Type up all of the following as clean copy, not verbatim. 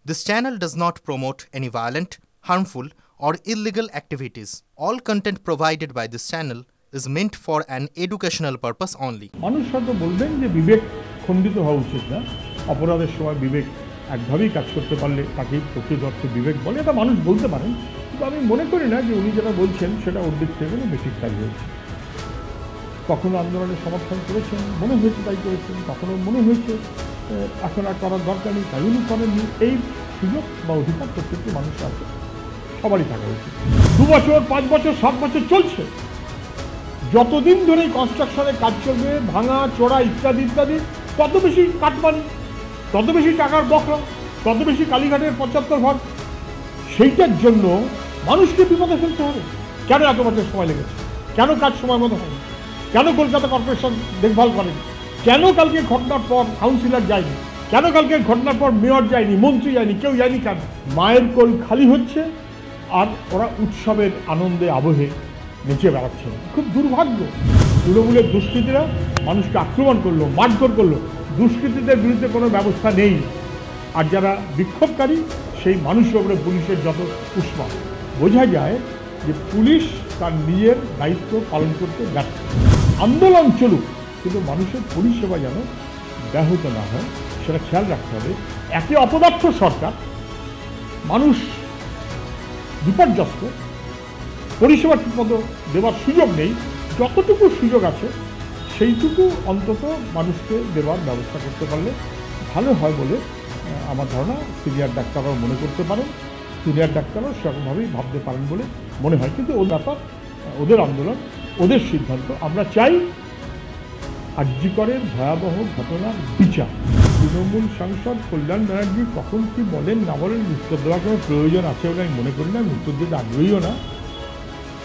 This channel does not promote any violent, harmful, or illegal activities. All content provided by this channel is meant for an educational purpose only. মানুষ হয়তো বলবেন যে বিবেক খণ্ডিত হওয়া উচিত না, অপরাধের সময় বিবেক একভাবেই কাজ করতে পারলে তাকেই প্রকৃত অর্থে বিবেক বলে, এটা মানুষ বলতে পারেন। কিন্তু আমি মনে করি না যে উনি যেটা বলছেন সেটা ওর দিক থেকে কোনো বেশি কাজ হয়েছে। কখনো আন্দোলনের সমর্থন করেছেন, মনে হয়েছে তাই করেছেন, কখনো মনে হয়েছে এখন আর করার দরকার নেই, তাই উনি করেননি। এই সুযোগ বা অধিকার প্রত্যেকটি মানুষের আছে, সবারই থাকা উচিত। 2 বছর, 5 বছর, 7 বছর চলছে, যতদিন ধরে কনস্ট্রাকশনের কাজ চলবে, ভাঙা চোরা ইত্যাদি ইত্যাদি, তত বেশি কাটমানি, তত বেশি টাকার বকরা, তত বেশি কালীঘাটের 75 ভাগ। সেইটার জন্য মানুষকে বিপদে ফেলতে হবে। কেন এত বছর সময় লেগেছে? কেন কাজ সময় মতো হয়নি? কেন কলকাতা কর্পোরেশন দেখভাল করেনি? কেন কালকে ঘটনার পর কাউন্সিলর যায়নি? কেন কালকে ঘটনার পর মেয়র যায়নি, মন্ত্রী যায়নি, কেউ যায়নি? কেন? মায়ের কোল খালি হচ্ছে আর ওরা উৎসবের আনন্দে আবহে নেচে বেড়াচ্ছে। খুব দুর্ভাগ্য। তৃণমূলের দুষ্কৃতীরা মানুষকে আক্রমণ করলো, মারধর করলো, দুষ্কৃতীদের বিরুদ্ধে কোনো ব্যবস্থা নেই। আর যারা বিক্ষোভকারী, সেই মানুষের উপরে পুলিশের যত উষ্মা, বোঝা যায় যে পুলিশ তার নিজের দায়িত্ব পালন করতে ব্যর্থ। আন্দোলন চলুক, কিন্তু মানুষের পরিষেবা যেন ব্যাহত না হয় সেটা খেয়াল রাখতে হবে। একে অপদার্থ সরকার, মানুষ বিপর্যস্ত, পরিষেবা ঠিকমতো দেওয়ার সুযোগ নেই। যতটুকু সুযোগ আছে সেইটুকু অন্তত মানুষকে দেওয়ার ব্যবস্থা করতে পারলে ভালো হয় বলে আমার ধারণা। সিনিয়র ডাক্তাররাও মনে করতে পারেন, জুনিয়র ডাক্তাররাও সেরকমভাবেই ভাবতে পারেন বলে মনে হয়। কিন্তু ওর ব্যাপার, ওদের আন্দোলন, ওদের সিদ্ধান্ত। আমরা চাই আরজিকরের ভয়াবহ ঘটনার বিচার। তৃণমূল সাংসদ কল্যাণ ব্যানার্জি কখন কি বলেন না বলেন উত্তর দেওয়ার কোনো প্রয়োজন আছে বলে আমি মনে করি না, আমি উত্তর দিতে আগ্রহীও না।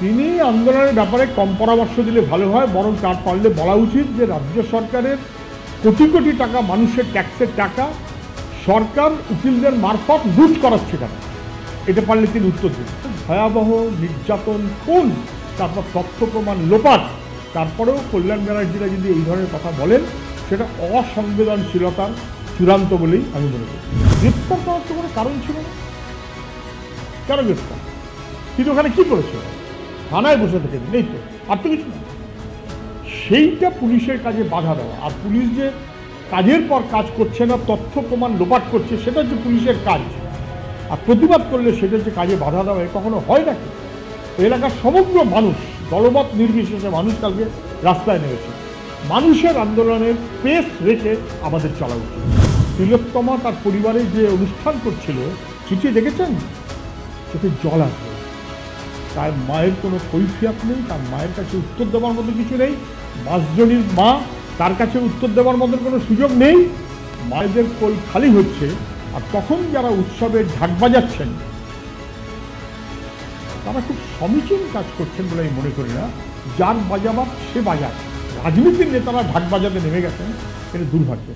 তিনি আন্দোলনের ব্যাপারে কম পরামর্শ দিলে ভালো হয়, বরং তার পারলে বলা উচিত যে রাজ্য সরকারের কোটি কোটি টাকা, মানুষের ট্যাক্সের টাকা সরকার উকিলদের মারফত লুট করাচ্ছে কেন, এটা পারলে তিনি উত্তর দিন। ভয়াবহ নির্যাতন, খুন, তারপর তথ্য প্রমাণ লোপাট, তারপরেও কল্যাণ ব্যানার্জিরা যদি এই ধরনের কথা বলেন সেটা অসংবেদনশীলতার চূড়ান্ত বলেই আমি মনে করি। গ্রেপ্তার করার তো কোনো কারণ ছিল না। কেন গ্রেপ্তার? কিন্তু ওখানে কী করেছে? থানায় বসে থেকে নেই তো, আর তো কিছু না। সেইটা পুলিশের কাজে বাধা দেওয়া। আর পুলিশ যে কাজের পর কাজ করছে না, তথ্য প্রমাণ লোপাট করছে, সেটা হচ্ছে পুলিশের কাজ। আর প্রতিবাদ করলে সেটা হচ্ছে কাজে বাধা দেওয়া। কখনো হয় নাকি? এলাকার সমগ্র মানুষ, দলমত নির্বিশেষে মানুষ কালকে রাস্তায় নেমেছে। মানুষের আন্দোলনের স্পেস রেখে আমাদের চলা উচিত। তিলোত্তমা তার পরিবারে যে অনুষ্ঠান করছিল, চিঠি দেখেছেন, চোখে জল আসবে। তার মায়ের কোনো কৈফিয়ত নেই, তার মায়ের কাছে উত্তর দেওয়ার মতো কিছু নেই। বাঁশজনীর মা, তার কাছে উত্তর দেওয়ার মতো কোনো সুযোগ নেই। মায়েদের কোল খালি হচ্ছে। আর তখন যারা উৎসবের ঢাক বাজাচ্ছেন তারা খুব সমীচীন কাজ করছেন বলে আমি মনে করি না। যার বাজাবার সে বাজায়। রাজনীতির নেতারা ঢাক বাজাতে নেমে গেছেন, এটা দুর্ভাগ্য।